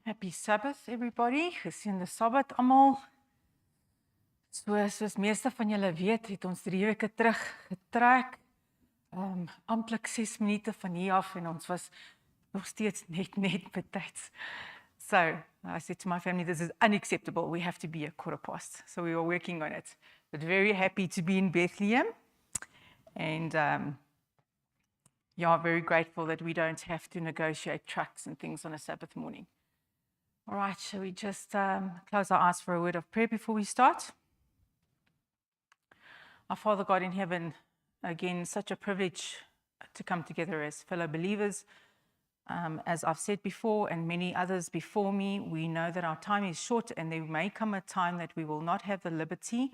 Happy Sabbath, everybody. Geseënde Sabbat almal. Soos meeste van julle weet, het ons 3 weke terug getrek. Amptelik 6 minute van hier af en ons was nog steeds net betyds. So I said to my family, this is unacceptable. We have to be a quarter past. So we were working on it. But very happy to be in Bethlehem. And very grateful that we don't have to negotiate trucks and things on a Sabbath morning. All right, shall we just close our eyes for a word of prayer before we start? Our Father God in heaven, again, such a privilege to come together as fellow believers. As I've said before, and many others before me, we know that our time is short and there may come a time that we will not have the liberty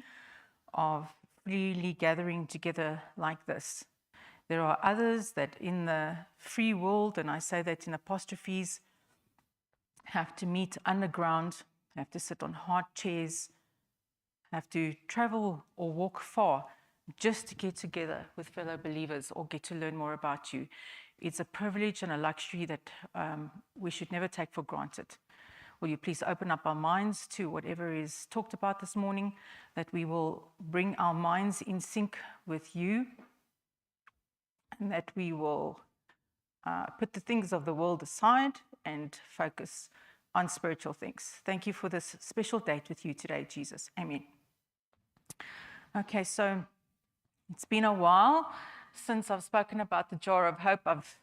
of freely gathering together like this. There are others that in the free world, and I say that in apostrophes, have to meet underground, have to sit on hard chairs, have to travel or walk far just to get together with fellow believers or get to learn more about you. It's a privilege and a luxury that we should never take for granted. Will you please open up our minds to whatever is talked about this morning, that we will bring our minds in sync with you, and that we will put the things of the world aside and focus on spiritual things. Thank you for this special date with you today, Jesus. Amen. Okay, so it's been a while since I've spoken about the jar of hope. I've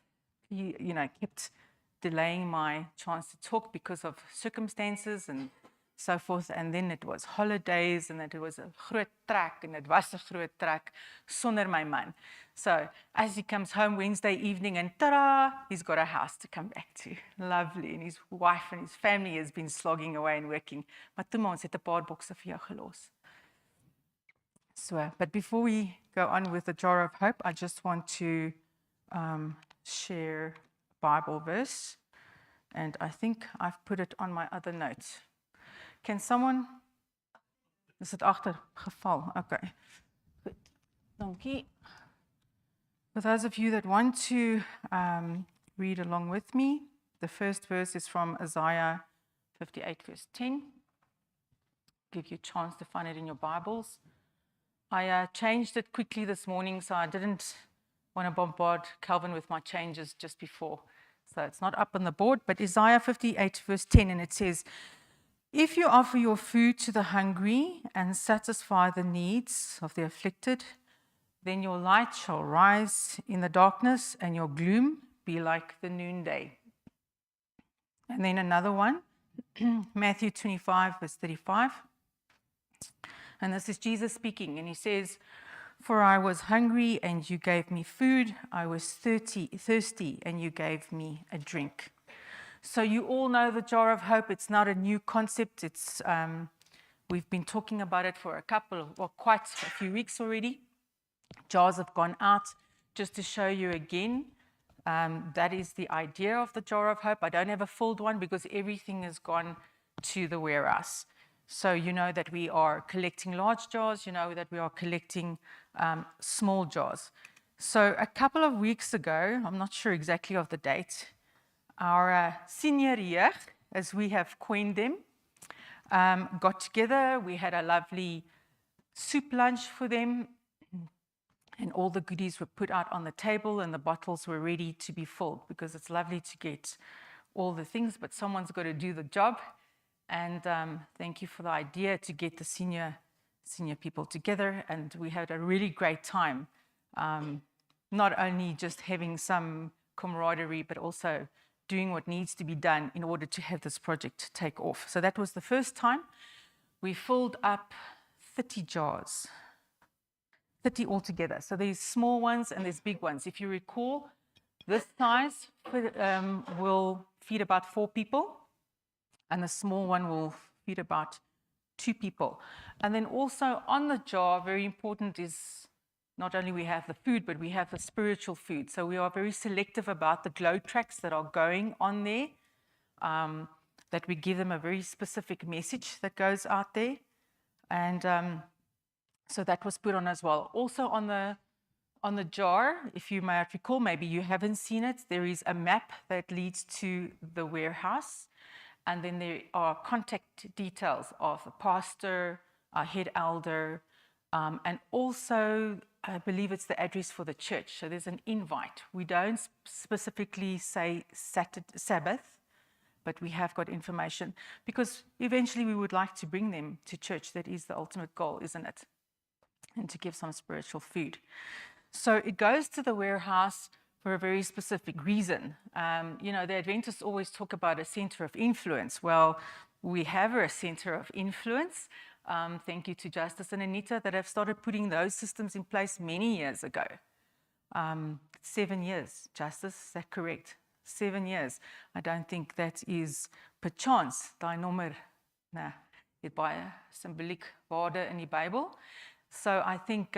kept delaying my chance to talk because of circumstances and so forth. And then it was holidays and it was a groot trek and it was a groot trek sonder my man. So as he comes home Wednesday evening and ta-da, he's got a house to come back to. Lovely. And his wife and his family has been slogging away and working. Maar toe maar ons het 'n paar bokse vir jou gelos. So, but before we go on with the jar of hope, I just want to share a Bible verse. And I think I've put it on my other note. Can someone? Is het agtergeval? Okay. Goed. Dankie. For those of you that want to read along with me, the first verse is from Isaiah 58, verse 10. Give you a chance to find it in your Bibles. I changed it quickly this morning, so I didn't want to bombard Calvin with my changes just before. So it's not up on the board, but Isaiah 58, verse 10, and it says, "If you offer your food to the hungry and satisfy the needs of the afflicted, then your light shall rise in the darkness and your gloom be like the noonday." And then another one, Matthew 25, verse 35. And this is Jesus speaking, and he says, "For I was hungry and you gave me food. I was thirsty and you gave me a drink." So you all know the jar of hope. It's not a new concept. It's we've been talking about it for quite a few weeks already. Jars have gone out just to show you again. That is the idea of the jar of hope. I don't have a filled one because everything has gone to the warehouse. So you know that we are collecting large jars. You know that we are collecting small jars. So a couple of weeks ago, I'm not sure exactly of the date, our senior jeug, as we have coined them, got together. We had a lovely soup lunch for them. And all the goodies were put out on the table and the bottles were ready to be filled, because it's lovely to get all the things, but someone's got to do the job. And thank you for the idea to get the senior people together. And we had a really great time, not only just having some camaraderie, but also doing what needs to be done in order to have this project take off. So that was the first time. We filled up 30 jars. 30 altogether. So there's small ones and there's big ones. If you recall, this size will feed about 4 people, and the small one will feed about 2 people. And then also on the jar, very important is not only we have the food, but we have the spiritual food. So we are very selective about the glow tracks that are going on there, that we give them a very specific message that goes out there. And so that was put on as well. Also on the jar, if you might recall, maybe you haven't seen it, there is a map that leads to the warehouse. And then there are contact details of the pastor, our head elder, and also I believe it's the address for the church. So there's an invite. We don't specifically say Sabbath, but we have got information because eventually we would like to bring them to church. That is the ultimate goal, isn't it? And to give some spiritual food. So it goes to the warehouse for a very specific reason. You know, the Adventists always talk about a center of influence. Well, we have a center of influence. Thank you to Justice and Anita that have started putting those systems in place many years ago. 7 years, Justice, is that correct? 7 years. I don't think that is perchance daai nommer. Nou, het baie symboliek waarde in die Bybel. So I think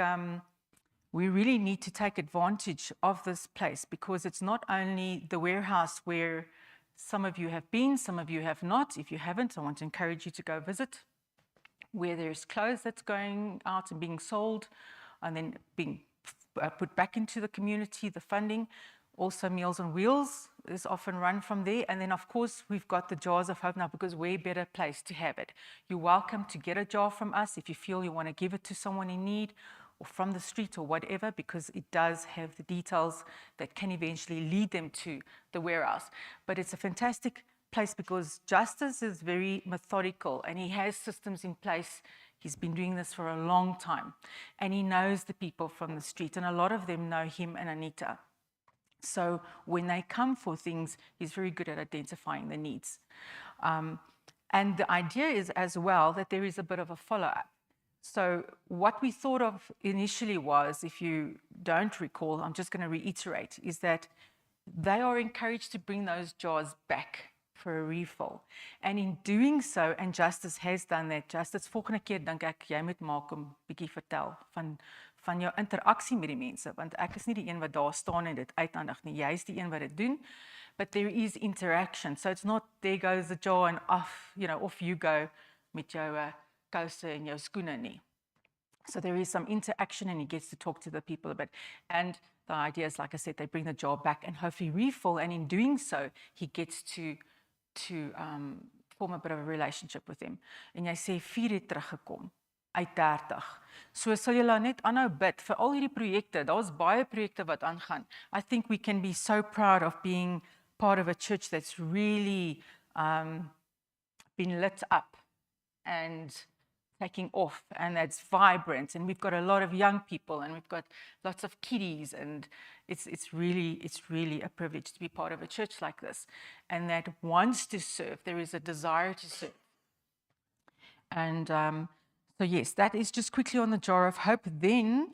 we really need to take advantage of this place because it's not only the warehouse where some of you have been, some of you have not. If you haven't, I want to encourage you to go visit, where there's clothes that's going out and being sold and then being put back into the community, the funding. Also Meals on Wheels is often run from there. And then of course we've got the Jars of Hope now because where better place to have it. You're welcome to get a jar from us if you feel you want to give it to someone in need or from the street or whatever, because it does have the details that can eventually lead them to the warehouse. But it's a fantastic place because Justice is very methodical and he has systems in place. He's been doing this for a long time and he knows the people from the street and a lot of them know him and Anita. So when they come for things, he's very good at identifying the needs. And the idea is as well that there is a bit of a follow-up. So what we thought of initially was, if you don't recall, I'm just going to reiterate, is that they are encouraged to bring those jars back for a refill. And in doing so, and Justice has done that, Justice, volgende keer dink ek, jy moet maak om bietjie vertel van jou interaksie met die mense, want ek is nie die een wat daar staan en dit uithandig nie, jy is die een wat dit doen, but there is interaction, so it's not, there goes the jar and off, you know, off you go met jou kouse en jou skoene nie. So there is some interaction and he gets to talk to the people a bit. And the idea is, like I said, they bring the jar back and hopefully refill, and in doing so, he gets to form a bit of a relationship with them. En jy sê 4 het teruggekom uit 30. So sal julle net aanhou bid vir al hierdie projekte. Daar's baie projekte wat aangaan. I think we can be so proud of being part of a church that's really been lit up and taking off, and that's vibrant, and we've got a lot of young people and we've got lots of kiddies, and it's really a privilege to be part of a church like this and that wants to serve. There is a desire to serve. And so yes, that is just quickly on the Jar of Hope. Then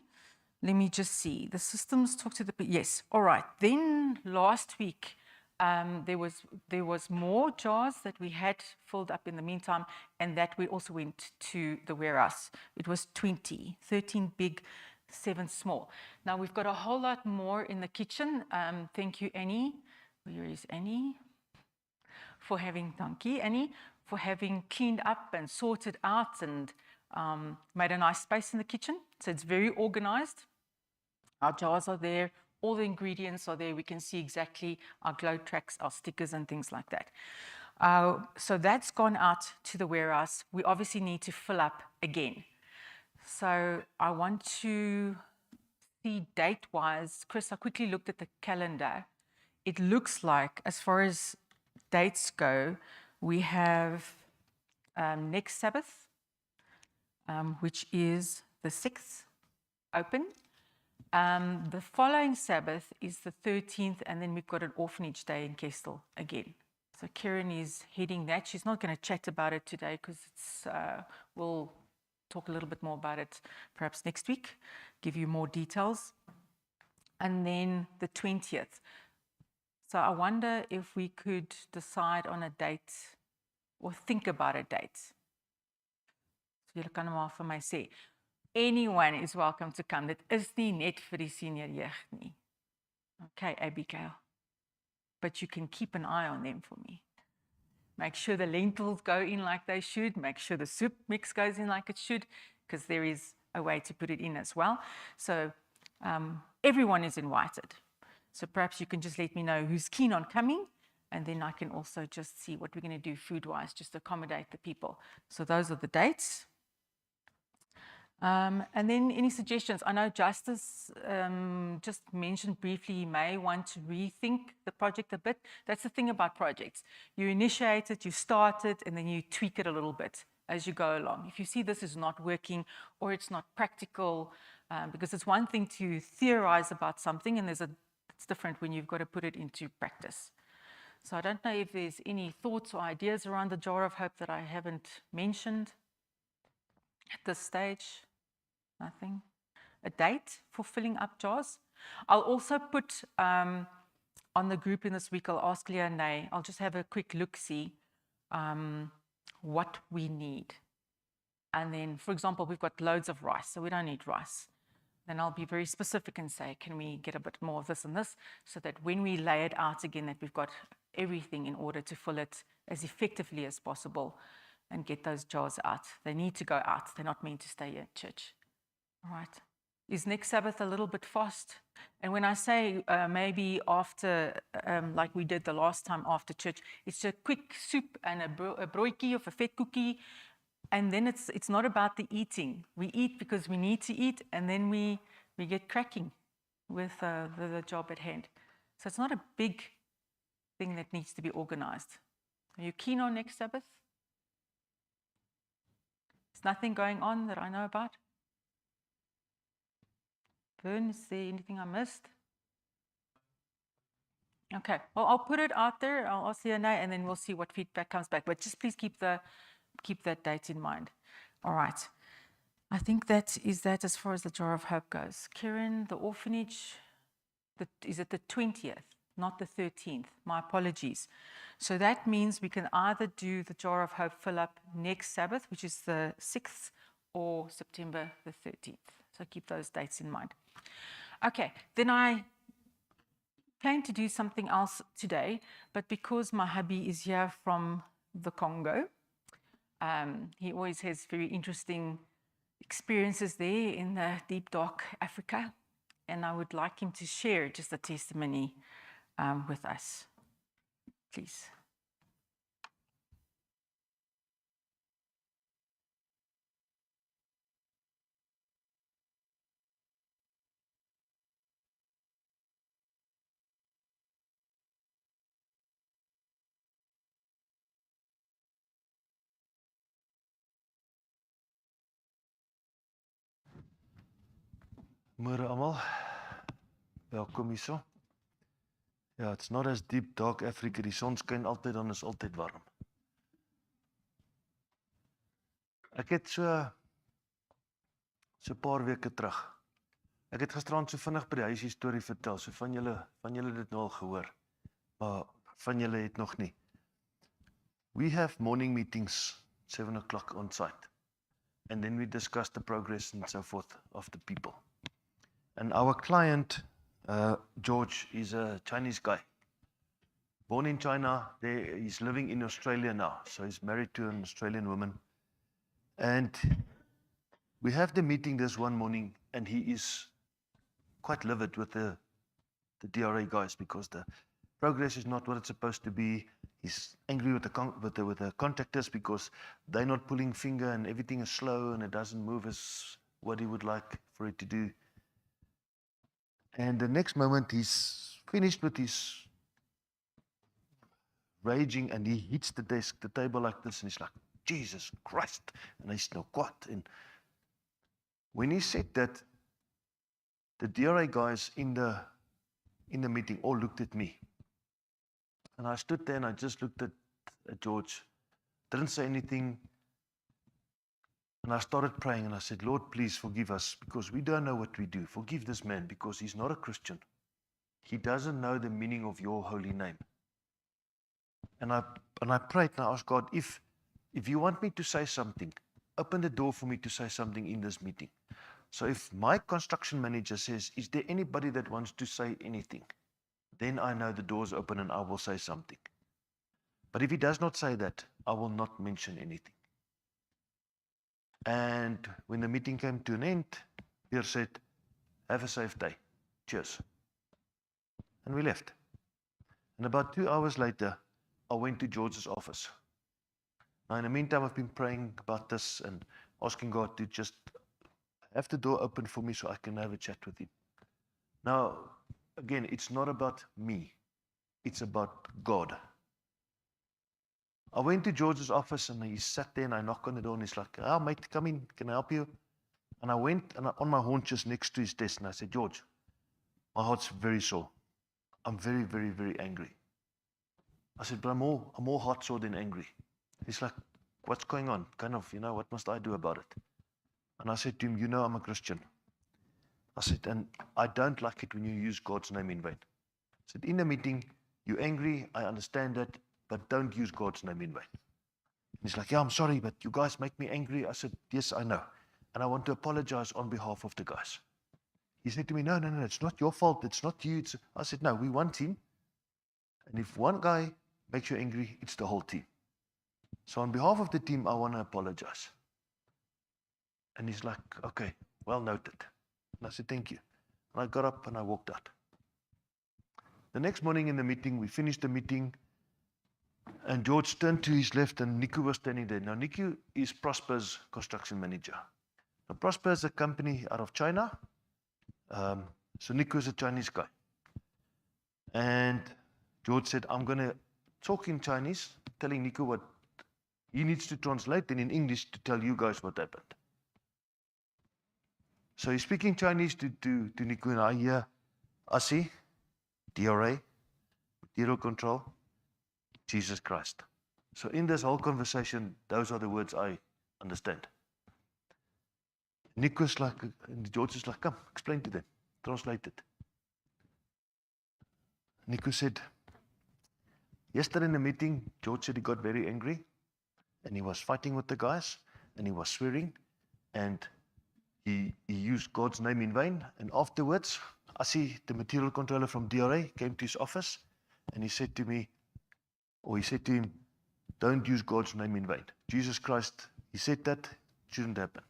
let me just see the systems, talk to the, yes, all right. Then last week there was more jars that we had filled up in the meantime, and that we also went to the warehouse. It was 20, 13 big, 7 small. Now we've got a whole lot more in the kitchen. Thank you, Annie. Where is Annie? For having, thank you, Annie, for having cleaned up and sorted out and made a nice space in the kitchen. So it's very organized. Our jars are there. All the ingredients are there. We can see exactly our glow tracks, our stickers and things like that. So that's gone out to the warehouse. We obviously need to fill up again. So I want to see date-wise. Chris, I quickly looked at the calendar. It looks like, as far as dates go, we have next Sabbath, which is the 6th, open. The following Sabbath is the 13th, and then we've got an orphanage day in Kestel again. So Karen is heading that. She's not going to chat about it today because it's, we'll talk a little bit more about it perhaps next week, give you more details. And then the 20th. So I wonder if we could decide on a date or think about a date. So julle kan maar vir my sê. Anyone is welcome to come. Dit is nie net vir die senior jeug nie. Okay, Abigail. But you can keep an eye on them for me. Make sure the lentils go in like they should. Make sure the soup mix goes in like it should, because there is a way to put it in as well. So everyone is invited. So perhaps you can just let me know who's keen on coming, And then I can also just see what we're going to do food-wise, just to accommodate the people. So those are the dates. And then any suggestions? I know Justice just mentioned briefly he may want to rethink the project a bit. That's the thing about projects. You initiate it, you start it, and then you tweak it a little bit as you go along. If you see this is not working or it's not practical, because it's one thing to theorize about something, and it's different when you've got to put it into practice. So I don't know if there's any thoughts or ideas around the Jar of Hope that I haven't mentioned at this stage. Nothing. A date for filling up jars. I'll also put on the group in this week, I'll ask Leah and Nay, I'll just have a quick look-see what we need. And then, for example, we've got loads of rice, so we don't need rice. Then I'll be very specific and say, can we get a bit more of this and this, so that when we lay it out again, that we've got everything in order to fill it as effectively as possible and get those jars out. They need to go out. They're not meant to stay here at church. All right. Is next Sabbath a little bit fast? And when I say maybe after, like we did the last time after church, it's a quick soup and a broodjie of a vet cookie. And then it's not about the eating. We eat because we need to eat, and then we get cracking with the job at hand. So it's not a big thing that needs to be organized. Are you keen on next Sabbath? There's nothing going on that I know about? Vern, is there anything I missed? Okay, well, I'll put it out there. I'll ask you and then we'll see what feedback comes back. But just please keep that date in mind. All right. I think that is that as far as the Jar of Hope goes. Karen, the orphanage, is it the 20th, not the 13th? My apologies. So that means we can either do the Jar of Hope fill up next Sabbath, which is the 6th, or September the 13th. So keep those dates in mind. Okay, then I plan to do something else today, but because my hubby is here from the Congo, he always has very interesting experiences there in the deep, dark Africa, and I would like him to share just a testimony with us. Please. Môre almal. Welkom hierso. Ja, it's not as deep dark Africa. Die son skyn altyd, dan is altyd warm. Ek het so 'n paar weke terug. Ek het gisterand so vinnig by die huis die storie vertel. So van julle het dit nou al gehoor. Maar van julle het nog nie. We have morning meetings 7 o'clock on site. And then we discuss the progress and so forth of the people. And our client, George, is a Chinese guy. Born in China, he's living in Australia now. So he's married to an Australian woman. And we have the meeting this one morning, and he is quite livid with the DRA guys because the progress is not what it's supposed to be. He's angry with the contractors because they're not pulling finger and everything is slow and it doesn't move as what he would like for it to do. And the next moment he's finished with his raging and he hits the desk, the table like this, and he's like, Jesus Christ. And he's no kwaad. And when he said that, the DRA guys in the meeting all looked at me. And I stood there and I just looked at George, didn't say anything. And I started praying and I said, Lord, please forgive us because we don't know what we do. Forgive this man because he's not a Christian. He doesn't know the meaning of your holy name. And I prayed and I asked God, if you want me to say something, open the door for me to say something in this meeting. So if my construction manager says, is there anybody that wants to say anything? Then I know the door's open and I will say something. But if he does not say that, I will not mention anything. And when the meeting came to an end, Pierre said, have a safe day. Cheers. And we left. And about 2 hours later, I went to George's office. Now, in the meantime, I've been praying about this and asking God to just have the door open for me so I can have a chat with him. Now, again, it's not about me. It's about God. I went to George's office and he sat there and I knocked on the door and he's like, "Oh, mate, come in. Can I help you?" And I went and on my haunches next to his desk and I said, "George, my heart's very sore. I'm very, very, very angry." I said, "But I'm more heart sore than angry." He's like, "What's going on? Kind of, what must I do about it?" And I said to him, "I'm a Christian." I said, "And I don't like it when you use God's name in vain." I said, "In the meeting, you're angry. I understand that, but don't use God's name in vain." And he's like, "Yeah, I'm sorry, but you guys make me angry." I said, "Yes, I know. And I want to apologize on behalf of the guys." He said to me, No, it's not your fault. It's not you. I said, "No, we one team. And if one guy makes you angry, it's the whole team. So on behalf of the team, I want to apologize." And he's like, "Okay, well noted." And I said, "Thank you." And I got up and I walked out. The next morning in the meeting, we finished the meeting, and George turned to his left and Niku was standing there. Now, Niku is Prosper's construction manager. Now, Prosper is a company out of China. So Niku is a Chinese guy. And George said, "I'm going to talk in Chinese, telling Niku what he needs to translate, and in English to tell you guys what happened." So he's speaking Chinese to Niku, and I hear ASI, DRA, material control, Jesus Christ. So in this whole conversation, those are the words I understand. Nico's like, and George is like, "Come, explain to them, translate it." Nico said, "Yesterday in the meeting, George said he got very angry, and he was fighting with the guys, and he was swearing, and he used God's name in vain. And afterwards, I see the material controller from DRA came to his office, and he said to me, or he said to him, 'Don't use God's name in vain. Jesus Christ,' he said that, shouldn't happen."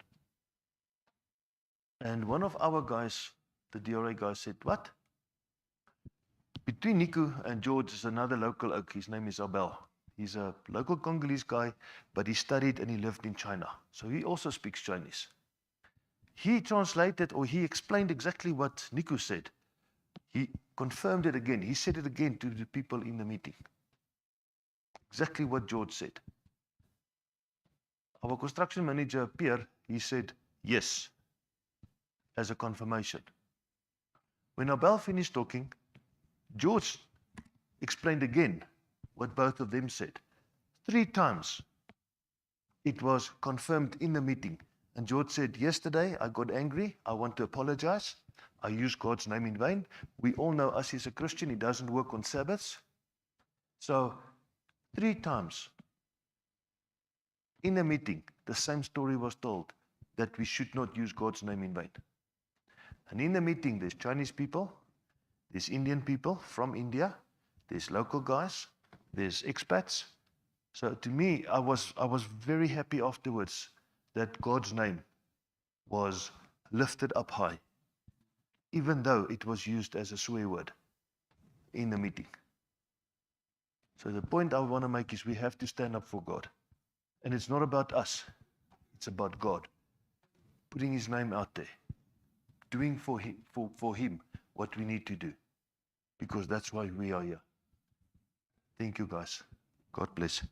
And one of our guys, the DRA guy, said, "What?" Between Niku and George is another local oak. His name is Abel. He's a local Congolese guy, but he studied and he lived in China. So he also speaks Chinese. He translated, or he explained exactly what Niku said. He confirmed it again. He said it again to the people in the meeting. Exactly what George said. Our construction manager, Pierre, he said, "Yes," as a confirmation. When Abel finished talking, George explained again what both of them said. 3 times it was confirmed in the meeting. And George said, "Yesterday I got angry. I want to apologize. I used God's name in vain. We all know us as a Christian. He doesn't work on Sabbaths." So 3 times in the meeting, the same story was told, that we should not use God's name in vain. And in the meeting, there's Chinese people, there's Indian people from India, there's local guys, there's expats. So to me, I was very happy afterwards that God's name was lifted up high, even though it was used as a swear word in the meeting. So the point I want to make is we have to stand up for God. And it's not about us. It's about God. Putting his name out there. Doing for him what we need to do. Because that's why we are here. Thank you, guys. God bless.